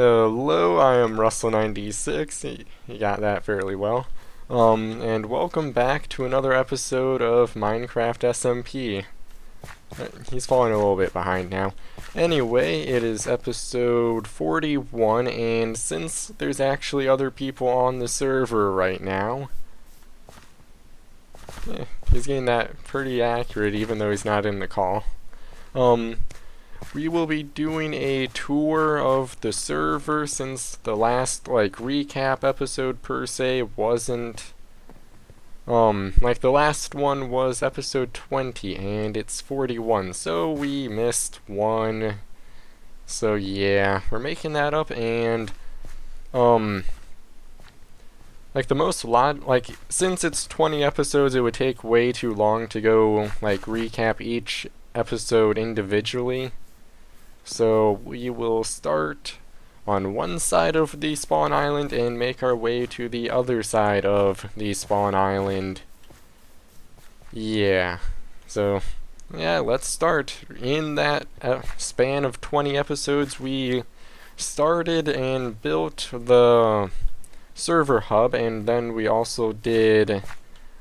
Hello, I am Russell96. You got that fairly well. And welcome back to another episode of Minecraft SMP. He's falling a little bit behind now. Anyway, it is episode 41, and since there's actually other people on the server right now, he's getting that pretty accurate even though he's not in the call. We will be doing a tour of the server since the last, recap episode per se wasn't, the last one was episode 20 and it's 41, so we missed one. So yeah, we're making that up and, since it's 20 episodes, it would take way too long to go, recap each episode individually. So we will start on one side of the spawn island and make our way to the other side of the spawn island. Yeah. So, yeah, let's start. In that span of 20 episodes, we started and built the server hub, and then we also did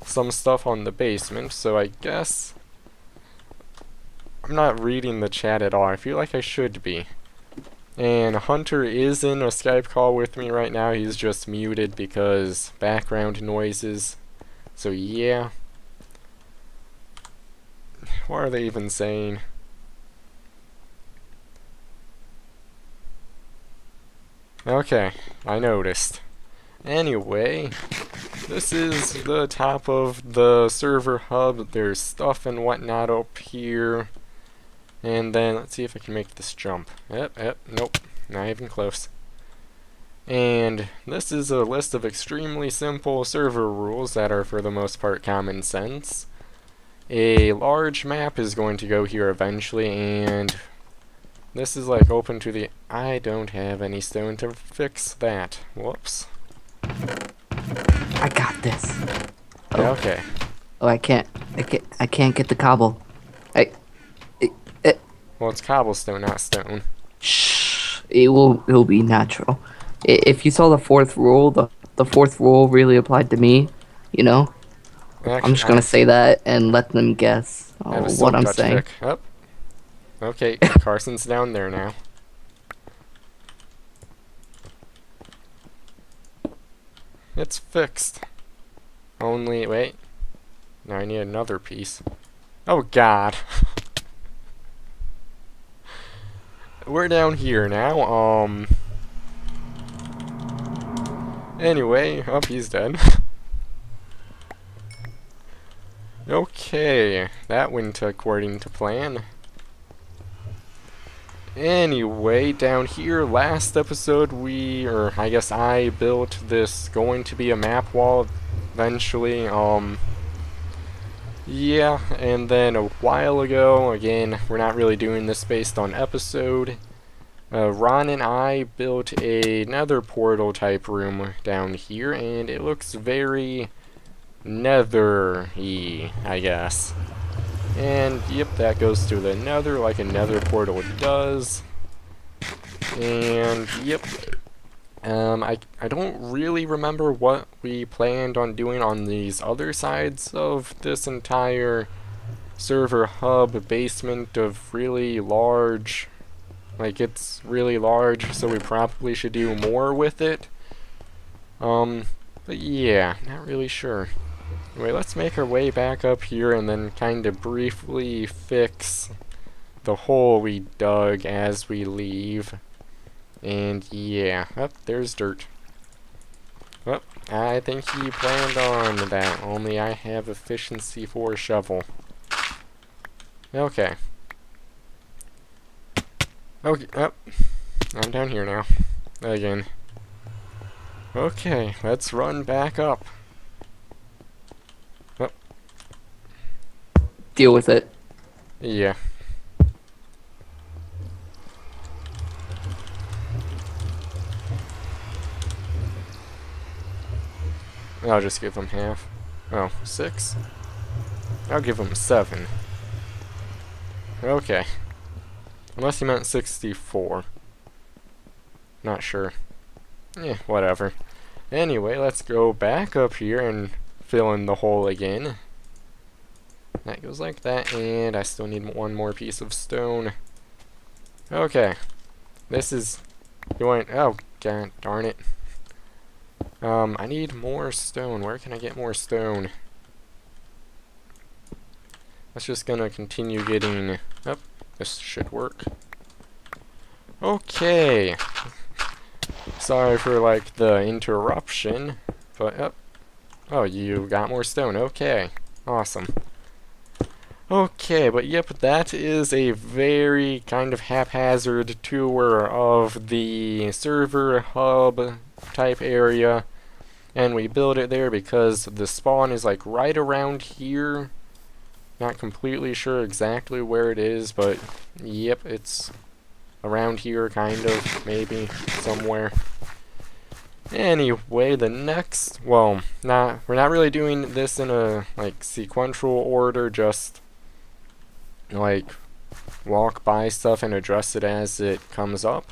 some stuff on the basement, so I guess I'm not reading the chat at all. I feel like I should be. And Hunter is in a Skype call with me right now. He's just muted because background noises. So yeah. What are they even saying? Okay, I noticed. Anyway, this is the top of the server hub. There's stuff and whatnot up here. And then, let's see if I can make this jump. Nope, not even close. And this is a list of extremely simple server rules that are for the most part common sense. A large map is going to go here eventually, and this is open to the... I don't have any stone to fix that. Whoops. I got this. Oh. Okay. Oh, I can't get the cobble. Well, it's cobblestone, not stone. Shh. It'll be natural. If you saw the fourth rule, the fourth rule really applied to me. You know. Actually, I'm just gonna say that and let them guess what I'm saying. Oh. Okay, Carson's down there now. It's fixed. Only wait. Now I need another piece. Oh God. We're down here now, Anyway, oh, he's dead. Okay, that went according to plan. Anyway, down here, last episode I guess I built this going to be a map wall eventually, yeah, and then a while ago, again, we're not really doing this based on episode, Ron and I built a nether portal type room down here, and it looks very nether-y, I guess. And yep, that goes to the nether like a nether portal does. And yep. I don't really remember what we planned on doing on these other sides of this entire server hub basement of really large, it's really large, so we probably should do more with it. But yeah, not really sure. Anyway, let's make our way back up here and then kind of briefly fix the hole we dug as we leave. And yeah, there's dirt. Well, I think he planned on that, only I have efficiency for a shovel. Okay. Okay, I'm down here now. Again. Okay, let's run back up. Deal with it. Yeah. I'll just give him half. Oh, 6? I'll give him 7. Okay. Unless he meant 64. Not sure. Whatever. Anyway, let's go back up here and fill in the hole again. That goes like that, and I still need one more piece of stone. Okay. This is going... Oh, god darn it. I need more stone. Where can I get more stone? That's just gonna continue getting... Oh, this should work. Okay. Sorry for, like, the interruption, but... Oh, you got more stone. Okay. Awesome. Okay, but yep, that is a very kind of haphazard tour of the server hub type area. And we built it there because the spawn is like right around here. Not completely sure exactly where it is, but yep, it's around here, kind of, maybe, somewhere. Anyway, the next, well, we're not really doing this in a, like, sequential order, just, like, walk by stuff and address it as it comes up.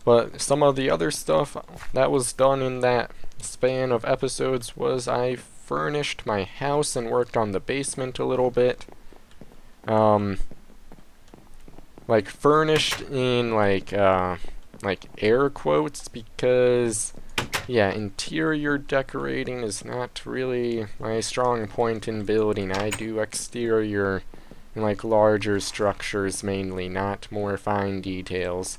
But some of the other stuff that was done in that span of episodes was I furnished my house and worked on the basement a little bit. Like, furnished in, like air quotes, because... yeah, interior decorating is not really my strong point in building. I do exterior and like larger structures mainly, not more fine details.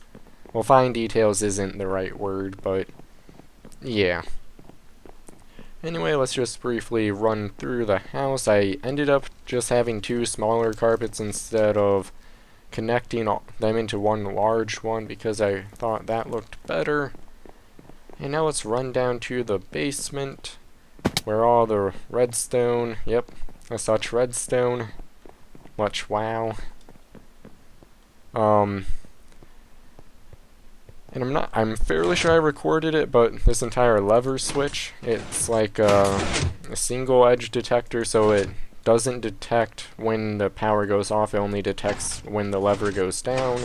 Well, fine details isn't the right word, but yeah. Anyway, let's just briefly run through the house. I ended up just having two smaller carpets instead of connecting them into one large one because I thought that looked better. And now let's run down to the basement, where all the redstone, yep, such redstone, much wow. And I'm fairly sure I recorded it, but this entire lever switch, it's like a single edge detector, so it doesn't detect when the power goes off, it only detects when the lever goes down.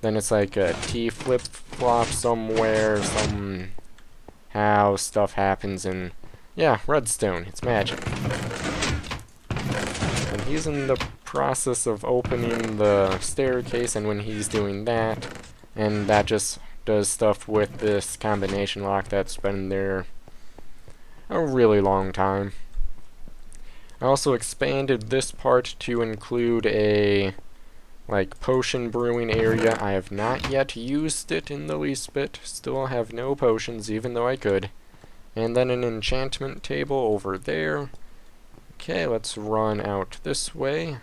Then it's like a T flip-flop somewhere, somehow stuff happens, and yeah, redstone, it's magic. And he's in the process of opening the staircase, and when he's doing that, and that just does stuff with this combination lock that's been there a really long time. I also expanded this part to include a like potion brewing area. I have not yet used it in the least bit. Still have no potions, even though I could. And then an enchantment table over there. Okay, let's run out this way.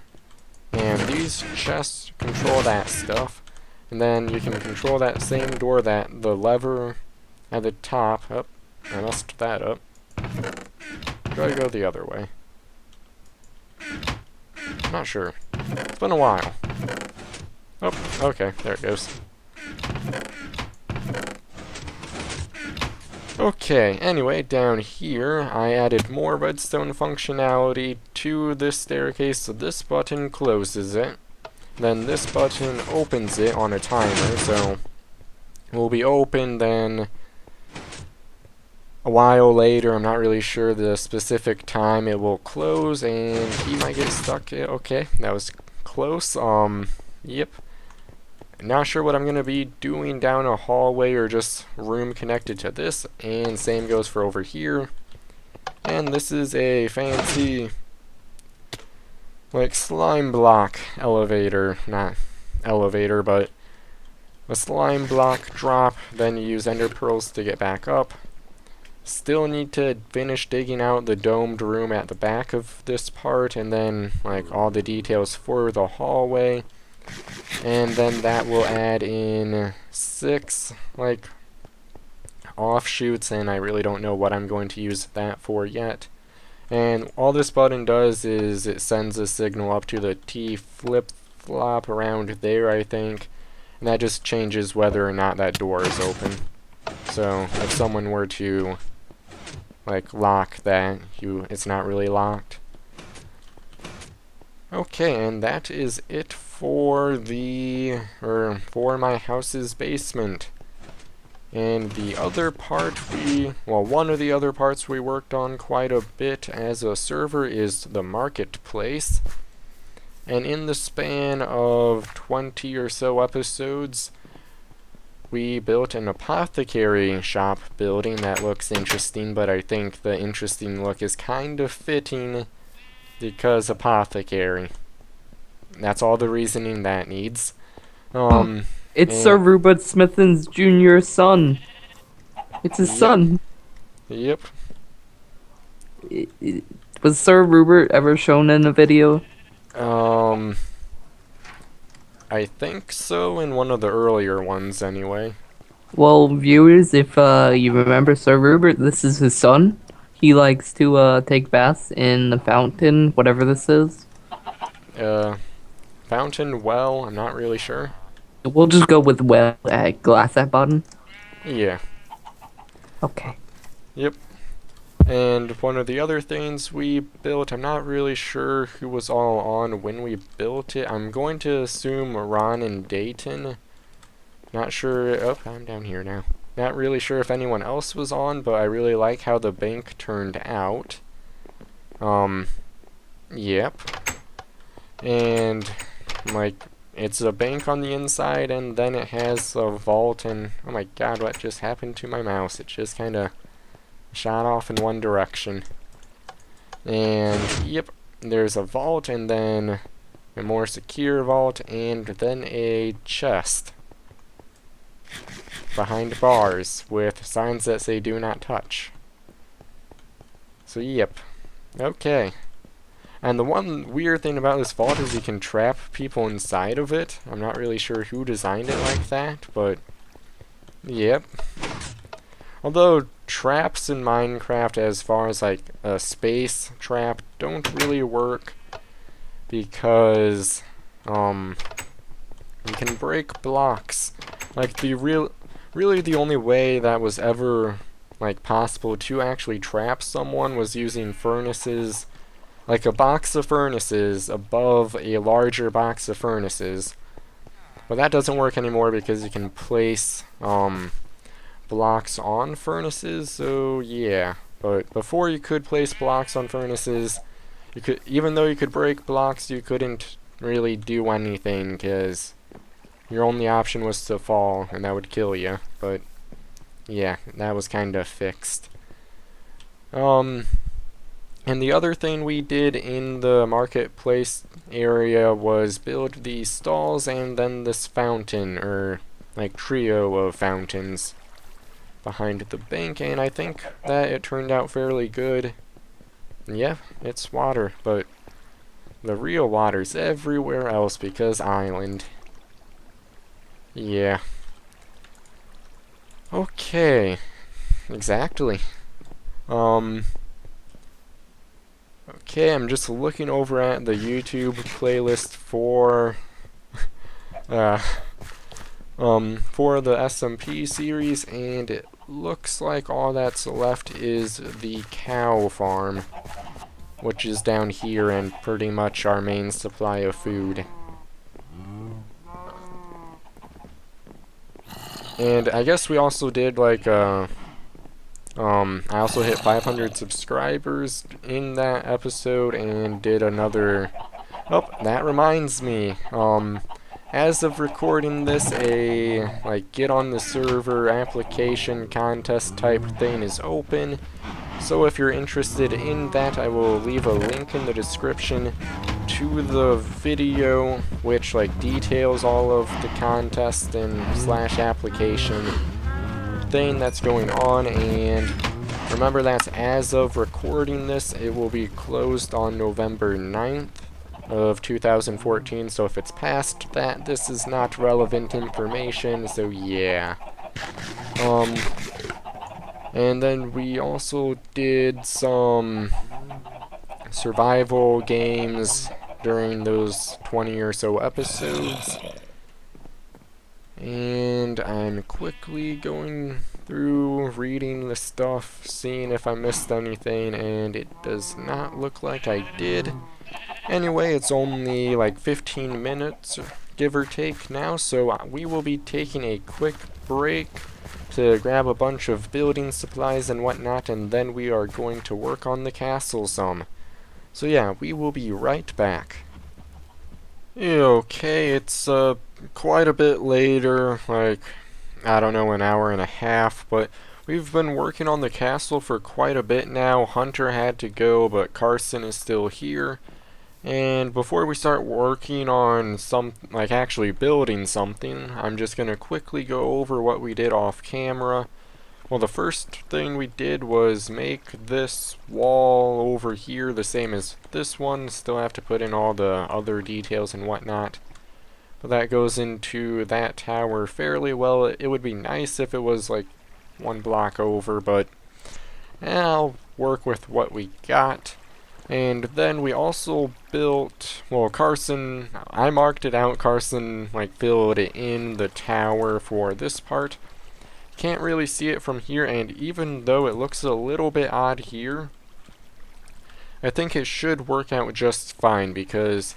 And these chests control that stuff. And then you can control that same door, that the lever at the top. Oh, I messed that up. Gotta go the other way. Not sure. It's been a while. Oh, okay, there it goes. Okay, anyway, down here, I added more redstone functionality to this staircase, so this button closes it. Then this button opens it on a timer, so it will be open then a while later. I'm not really sure the specific time it will close, and he might get stuck. Okay, that was close. Yep. Not sure what I'm going to be doing down a hallway or just room connected to this, and same goes for over here. And this is a fancy like slime block elevator, not elevator, but a slime block drop, then you use ender pearls to get back up. Still need to finish digging out the domed room at the back of this part, and then like all the details for the hallway. And then that will add in 6 like offshoots, and I really don't know what I'm going to use that for yet. And all this button does is it sends a signal up to the T flip-flop around there, I think, and that just changes whether or not that door is open. So if someone were to like lock that, it's not really locked. Okay, and that is it for for my house's basement. And the other part one of the other parts we worked on quite a bit as a server is the marketplace. And in the span of 20 or so episodes, we built an apothecary shop building that looks interesting, but I think the interesting look is kind of fitting because apothecary. That's all the reasoning that needs. Oh, it's And Sir Rupert Smithson's junior son. It's his yep, son. yep. Was Sir Rupert ever shown in a video? Um, I think so in one of the earlier ones, anyway. Well, viewers, if you remember Sir Rupert, this is his son. He likes to take baths in the fountain, whatever this is. Fountain, well, I'm not really sure. We'll just go with well at glass at bottom. Yeah, Okay. yep. And one of the other things we built, I'm not really sure who was all on when we built it. I'm going to assume Ron and Dayton. Not sure. Oh, I'm down here now. Not really sure if anyone else was on, but I really like how the bank turned out. Yep. And, like, it's a bank on the inside, and then it has a vault, and oh my god, what just happened to my mouse? It just kind of shot off in one direction. And, yep, there's a vault, and then a more secure vault, and then a chest behind bars with signs that say do not touch. So, yep. Okay. And the one weird thing about this vault is you can trap people inside of it. I'm not really sure who designed it like that, but yep. Although traps in Minecraft, as far as like a space trap, don't really work because you can break blocks. Like really the only way that was ever like possible to actually trap someone was using furnaces. Like a box of furnaces above a larger box of furnaces. But that doesn't work anymore because you can place blocks on furnaces, so yeah. But before you could place blocks on furnaces, you could, even though you could break blocks, you couldn't really do anything because your only option was to fall and that would kill you. But yeah, that was kind of fixed. And the other thing we did in the marketplace area was build these stalls and then this fountain, or like trio of fountains behind the bank, and I think that it turned out fairly good. Yeah, it's water, but the real water's everywhere else because island. Yeah. Okay. Exactly. Okay, I'm just looking over at the YouTube playlist for for the SMP series, and it looks like all that's left is the cow farm, which is down here and pretty much our main supply of food. And I guess we also did like I also hit 500 subscribers in that episode and did another. Oh, that reminds me. As of recording this, a like get on the server application contest type thing is open. So if you're interested in that, I will leave a link in the description to the video, which like details all of the contest and / application thing that's going on. And remember, that's as of recording this. It will be closed on November 9th of 2014, so if it's past that, this is not relevant information, so yeah. And then we also did some survival games during those 20 or so episodes. And I'm quickly going through reading the stuff, seeing if I missed anything, and it does not look like I did. Anyway, it's only like 15 minutes, give or take now, so we will be taking a quick break to grab a bunch of building supplies and whatnot, and then we are going to work on the castle some. So yeah, we will be right back. Okay, it's quite a bit later, like, I don't know, an hour and a half, but we've been working on the castle for quite a bit now. Hunter had to go, but Carson is still here. And before we start working on like actually building something, I'm just gonna quickly go over what we did off camera. Well, the first thing we did was make this wall over here the same as this one. Still have to put in all the other details and whatnot. But that goes into that tower fairly well. It would be nice if it was like one block over, but I'll work with what we got. And then we also built, well, Carson, I marked it out. Carson like filled it in the tower for this part. Can't really see it from here, and even though it looks a little bit odd here, I think it should work out just fine, because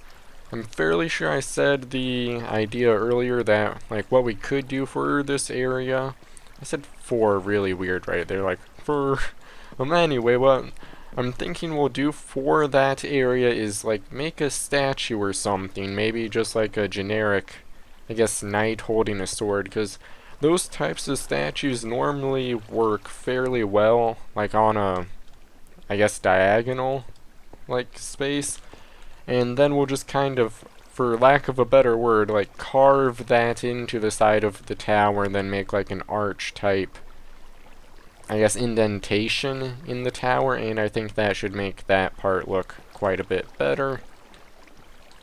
I'm fairly sure I said the idea earlier that like what we could do for this area. I said for really weird right there, like for anyway, what I'm thinking we'll do for that area is like make a statue or something, maybe just like a generic, I guess, knight holding a sword, because those types of statues normally work fairly well, like on a, I guess, diagonal, like, space. And then we'll just kind of, for lack of a better word, like, carve that into the side of the tower and then make, like, an arch type, I guess, indentation in the tower. And I think that should make that part look quite a bit better.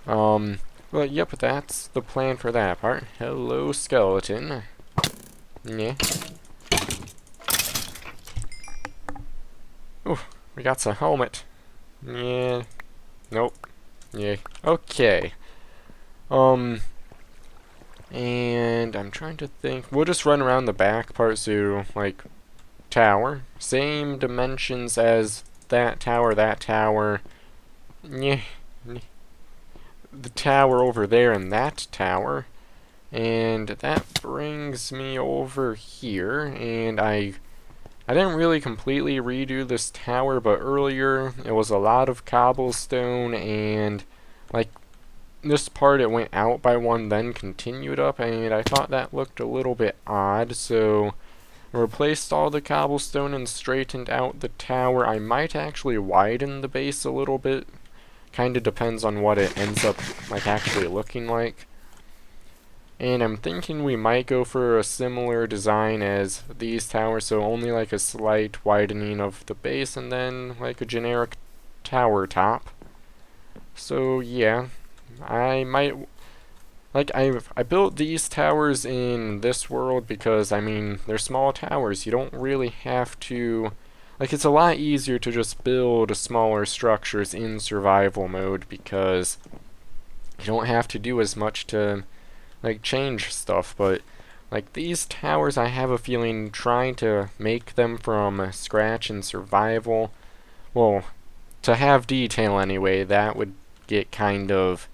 But yep, that's the plan for that part. Hello, skeleton. Yeah. Ooh, we got some helmet. Yeah. Nope. Yeah. Okay. And I'm trying to think. We'll just run around the back part, so, like, tower. Same dimensions as that tower, yeah. The tower over there and that tower. And that brings me over here, and I didn't really completely redo this tower, but earlier it was a lot of cobblestone, and like this part it went out by one, then continued up, and I thought that looked a little bit odd, so I replaced all the cobblestone and straightened out the tower. I might actually widen the base a little bit, kind of depends on what it ends up like actually looking like. And I'm thinking we might go for a similar design as these towers, so only like a slight widening of the base and then like a generic tower top. So yeah, I might, like, I built these towers in this world because, I mean, they're small towers. You don't really have to, like, it's a lot easier to just build smaller structures in survival mode because you don't have to do as much to like change stuff. But like these towers, I have a feeling trying to make them from scratch in survival, well, to have detail anyway, that would get kind of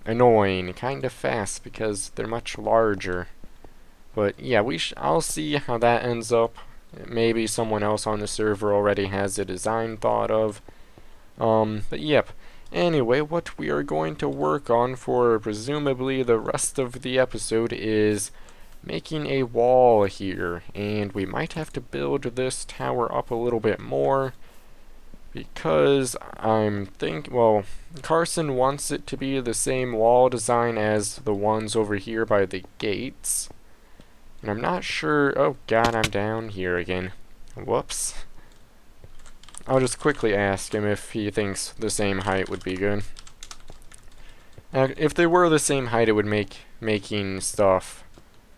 annoying kind of fast because they're much larger. But yeah, I'll see how that ends up. Maybe someone else on the server already has a design thought of. But yep. Anyway, what we are going to work on for presumably the rest of the episode is making a wall here, and we might have to build this tower up a little bit more because well, Carson wants it to be the same wall design as the ones over here by the gates, and I'm not sure. Oh god, I'm down here again. Whoops. I'll just quickly ask him if he thinks the same height would be good. If they were the same height, it would make making stuff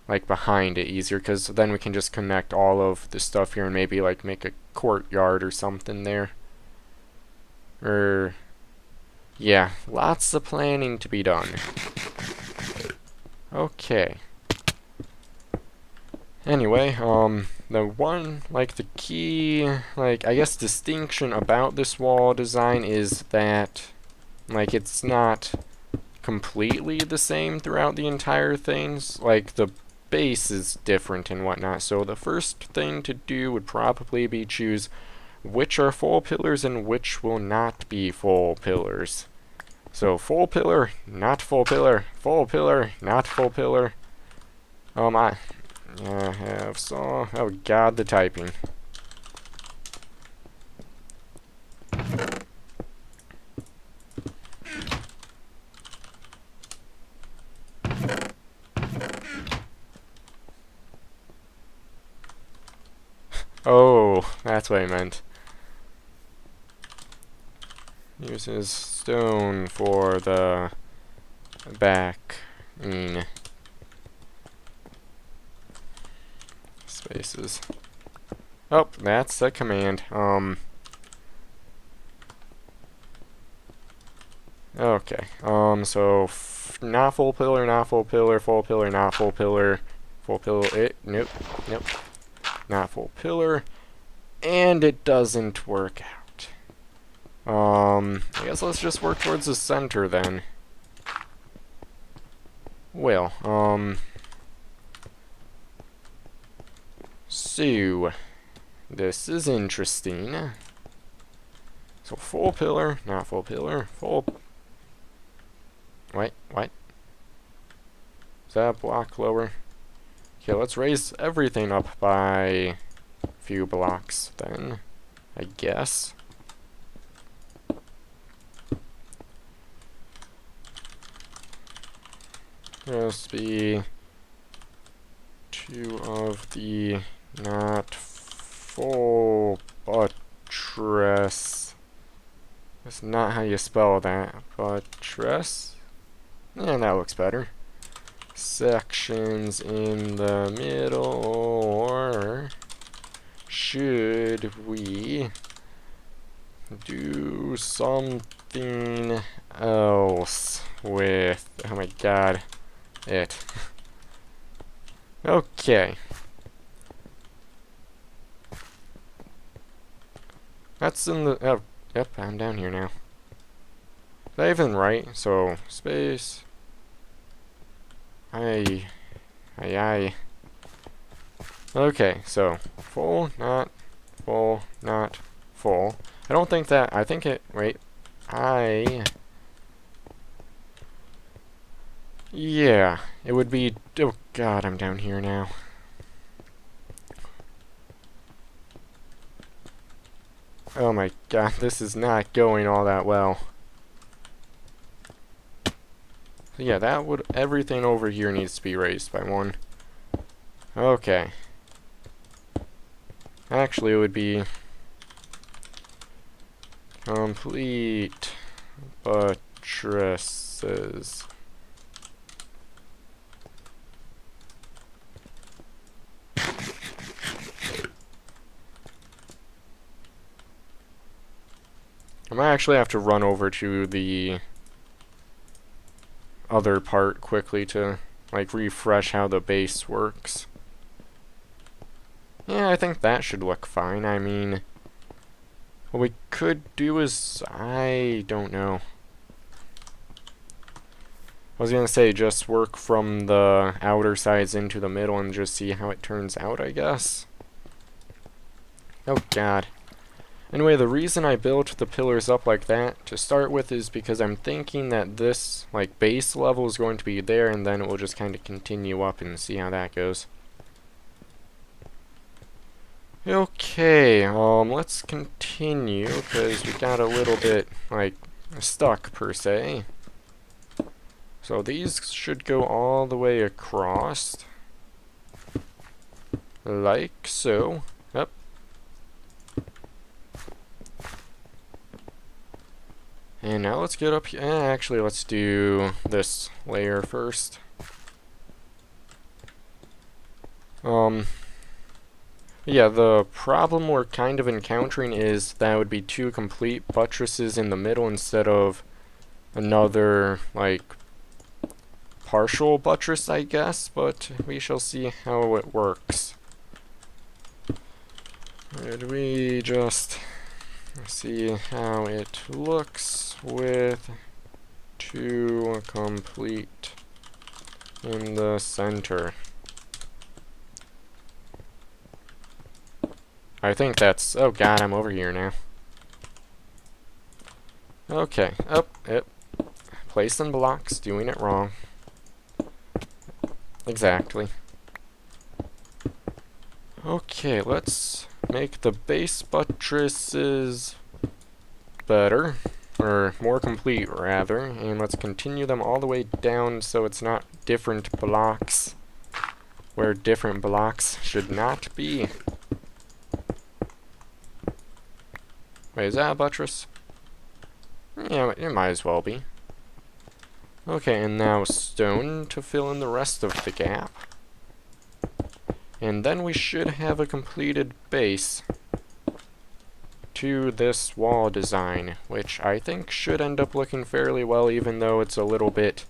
like behind it easier, because then we can just connect all of the stuff here and maybe like make a courtyard or something there. Yeah, lots of planning to be done. Okay. Anyway, the one, like, the key, like, I guess distinction about this wall design is that, like, it's not completely the same throughout the entire things. Like, the base is different and whatnot. So the first thing to do would probably be choose which are full pillars and which will not be full pillars. So full pillar, not full pillar, full pillar, not full pillar. I have so, oh god, the typing. Oh, that's what I meant. Uses stone for the backing spaces. Oh, that's the command. Okay. So not full pillar, not full pillar, full pillar, not full pillar, full pillar. Nope, nope, not full pillar, and it doesn't work out. I guess let's just work towards the center then. Well, so this is interesting. So full pillar, not full pillar, full. Wait, what? Is that a block lower? Okay, let's raise everything up by a few blocks then, I guess. Just be 2 of the not full buttress. That's not how you spell that. Buttress? Yeah, that looks better. Sections in the middle, or should we do something else with, oh my god, it. Okay. That's in the, oh, yep, I'm down here now. Is that even right? So, space. Aye. Aye, aye. Okay, so, full, not full, not full. I don't think that, I think it, wait. Yeah, it would be, oh god, I'm down here now. Oh my god, this is not going all that well. So yeah, that would, everything over here needs to be raised by 1. Okay. Actually, it would be complete buttresses. I might actually have to run over to the other part quickly to, like, refresh how the base works. Yeah, I think that should look fine. I mean, what we could do is, I don't know. I was gonna say just work from the outer sides into the middle and just see how it turns out, I guess. Oh god. Anyway, the reason I built the pillars up like that to start with is because I'm thinking that this, like, base level is going to be there, and then it will just kind of continue up and see how that goes. Okay, let's continue, because we got a little bit, like, stuck, per se. So these should go all the way across. Like so. Yep. And now let's get up here. Actually, let's do this layer first. Yeah, the problem we're kind of encountering is that would be 2 complete buttresses in the middle instead of another, like, partial buttress, I guess, but we shall see how it works. Did we just see how it looks with 2 complete in the center? I think that's... Oh god, I'm over here now. Okay, yep. Placing blocks, doing it wrong. Exactly. Okay, let's make the base buttresses better, or more complete rather, and let's continue them all the way down so it's not different blocks where different blocks should not be. Wait, is that a buttress? Yeah, it might as well be. Okay, and now stone to fill in the rest of the gap. And then we should have a completed base to this wall design, which I think should end up looking fairly well, even though it's a little bit,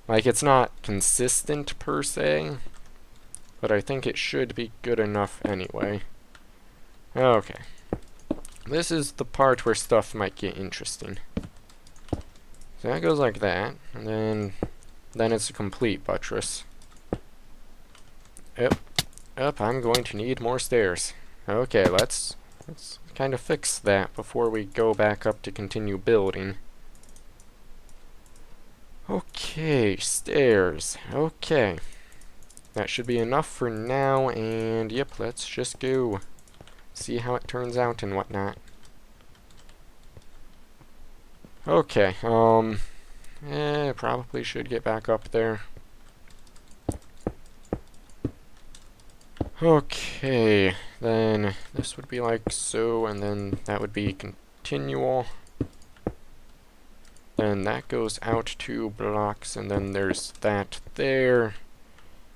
like, it's not consistent per se, but I think it should be good enough anyway. Okay. This is the part where stuff might get interesting. So that goes like that, and then it's a complete buttress. Yep, I'm going to need more stairs. Okay, let's kind of fix that before we go back up to continue building. Okay, stairs. Okay. That should be enough for now, and yep, let's just go see how it turns out and whatnot. Okay, probably should get back up there. Okay, then this would be like so, and then that would be continual. Then that goes out 2 blocks, and then there's that there.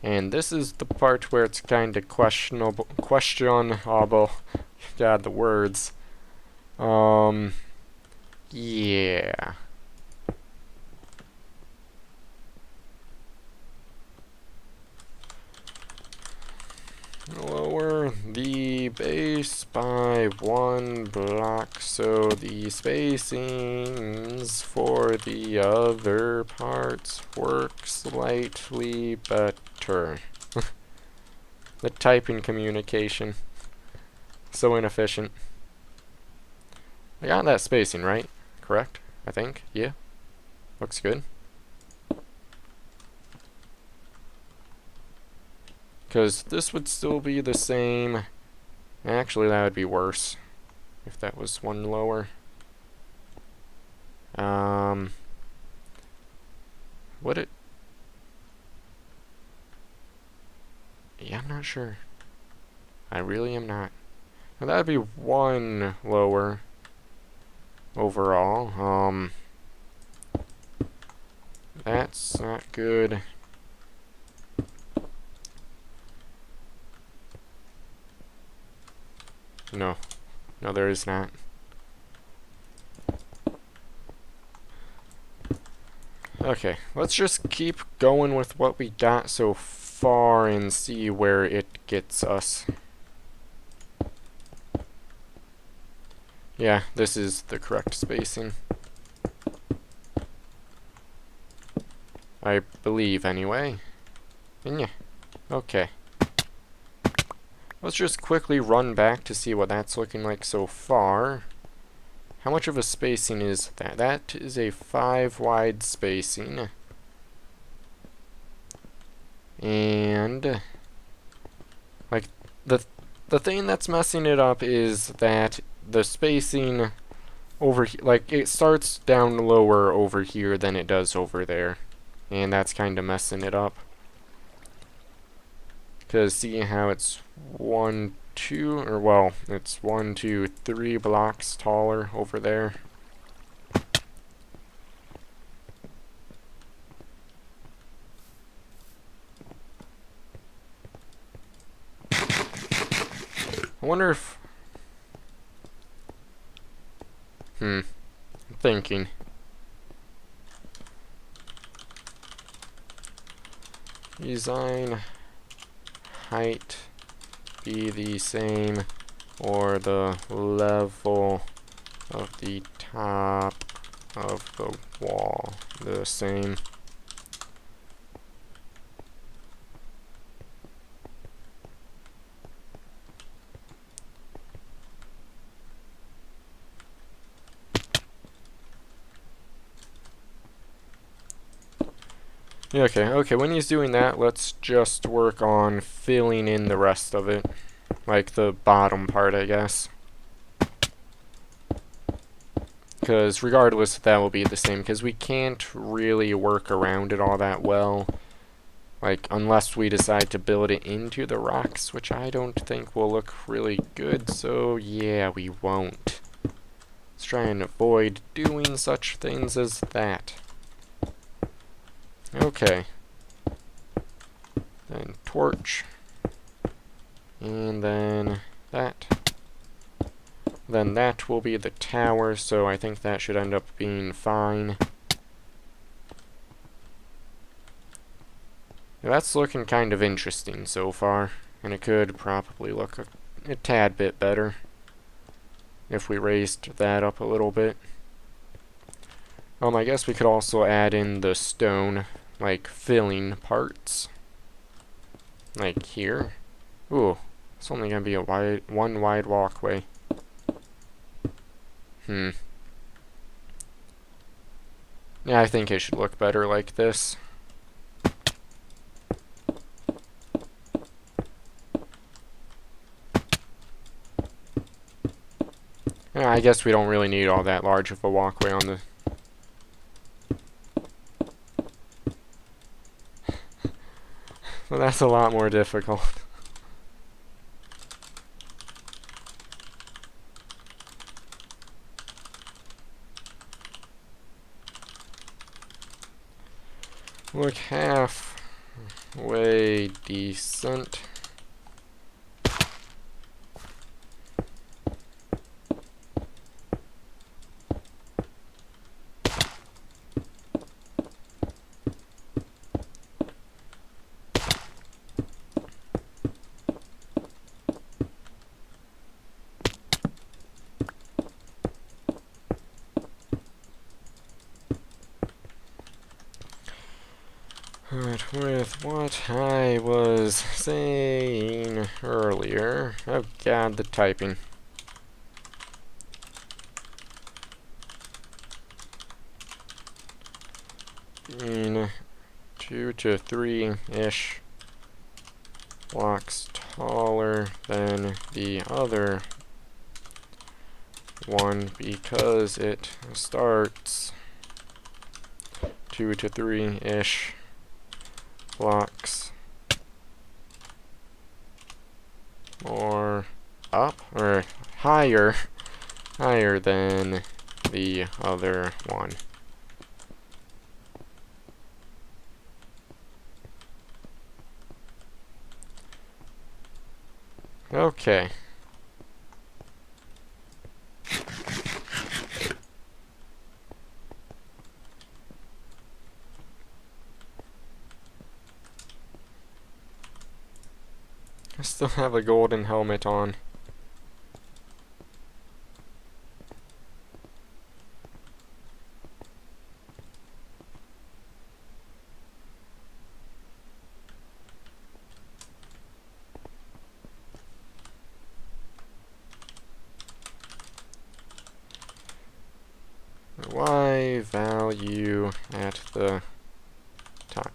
And this is the part where it's kind of questionable. God, the words. Yeah. Lower the base by 1 block so the spacings for the other parts work slightly better. The typing communication. So inefficient. I got that spacing right, correct? I think, yeah. Looks good. Because this would still be the same. Actually, that would be worse if that was 1 lower. Would it? Yeah, I'm not sure. I really am not. Now, that would be 1 lower overall. That's not good. No. No, there is not. Okay, let's just keep going with what we got so far and see where it gets us. Yeah, this is the correct spacing. I believe, anyway. And yeah, okay. Let's just quickly run back to see what that's looking like so far. How much of a spacing is that? That is a 5 wide spacing. And like the thing that's messing it up is that the spacing over like it starts down lower over here than it does over there. And that's kind of messing it up. Because see how it's 1, 2, or well, it's 1, 2, 3 blocks taller over there. I wonder if... I'm thinking. Design height be the same or the level of the top of the wall the same. Yeah, okay, when he's doing that, let's just work on filling in the rest of it. Like the bottom part, I guess. Because regardless, that will be the same, because we can't really work around it all that well. Like, unless we decide to build it into the rocks, which I don't think will look really good, so yeah, we won't. Let's try and avoid doing such things as that. Okay. Then torch. And then that. Then that will be the tower, so I think that should end up being fine. That's looking kind of interesting so far, and it could probably look a tad bit better if we raised that up a little bit. I guess we could also add in the stone, like, filling parts. Like here. Ooh, it's only gonna be a one wide walkway. Yeah, I think it should look better like this. Yeah, I guess we don't really need all that large of a walkway on the... Well, that's a lot more difficult. Look halfway decent. Alright, with what I was saying earlier... Oh god, the typing. Being 2 to 3-ish blocks taller than the other one because it starts 2 to 3-ish blocks more up or higher than the other one. Okay. I still have a golden helmet on. Y value at the top.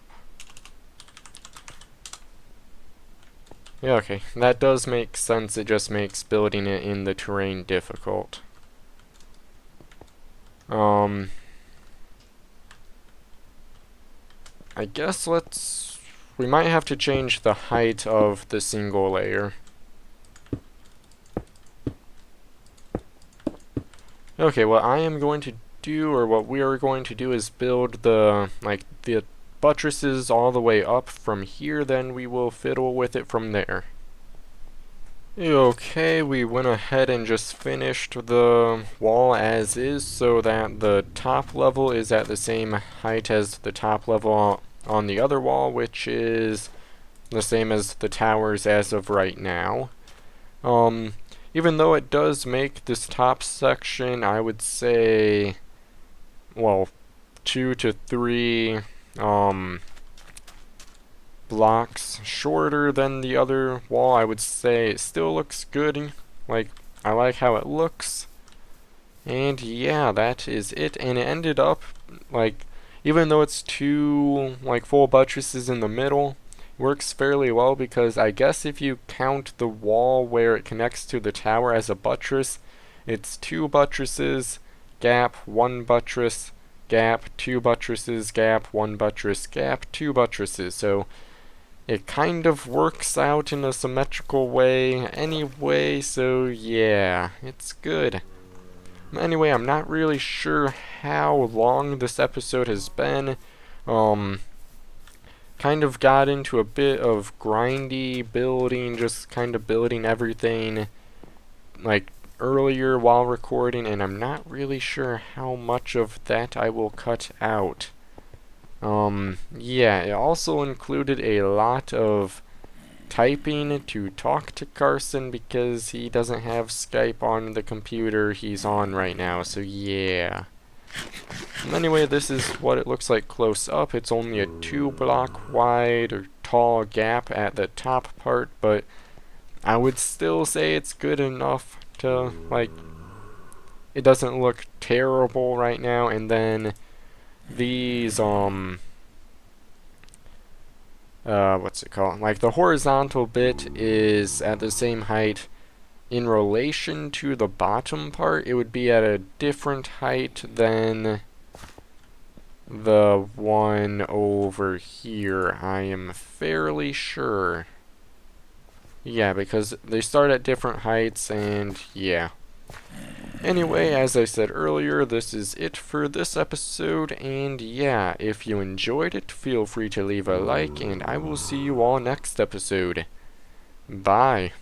Yeah, okay, that does make sense. It just makes building it in the terrain difficult. I guess we might have to change the height of the single layer. Okay, what I am going to do, or what we are going to do, is build the buttresses all the way up from here, then we will fiddle with it from there. Okay, we went ahead and just finished the wall as is, so that the top level is at the same height as the top level on the other wall, which is the same as the towers as of right now. Even though it does make this top section, I would say, well, 2 to 3 blocks shorter than the other wall, I would say it still looks good. Like, I like how it looks. And yeah, that is it. And it ended up, like, even though it's two like full buttresses in the middle, works fairly well because I guess if you count the wall where it connects to the tower as a buttress, it's two buttresses, gap, one buttress, gap, two buttresses, gap, one buttress, gap, two buttresses. So it kind of works out in a symmetrical way anyway, so yeah, it's good. Anyway, I'm not really sure how long this episode has been. Um, Kind of got into a bit of grindy building, just kind of building everything like earlier while recording, and I'm not really sure how much of that I will cut out. Yeah, it also included a lot of typing to talk to Carson because he doesn't have Skype on the computer he's on right now, so yeah. Anyway, this is what it looks like close up. It's only a 2 block wide or tall gap at the top part, but I would still say it's good enough to, like, it doesn't look terrible right now. And then these, what's it called? Like, the horizontal bit is at the same height in relation to the bottom part. It would be at a different height than the one over here, I am fairly sure. Yeah, because they start at different heights, and yeah. Anyway, as I said earlier, this is it for this episode, and yeah, if you enjoyed it, feel free to leave a like, and I will see you all next episode. Bye.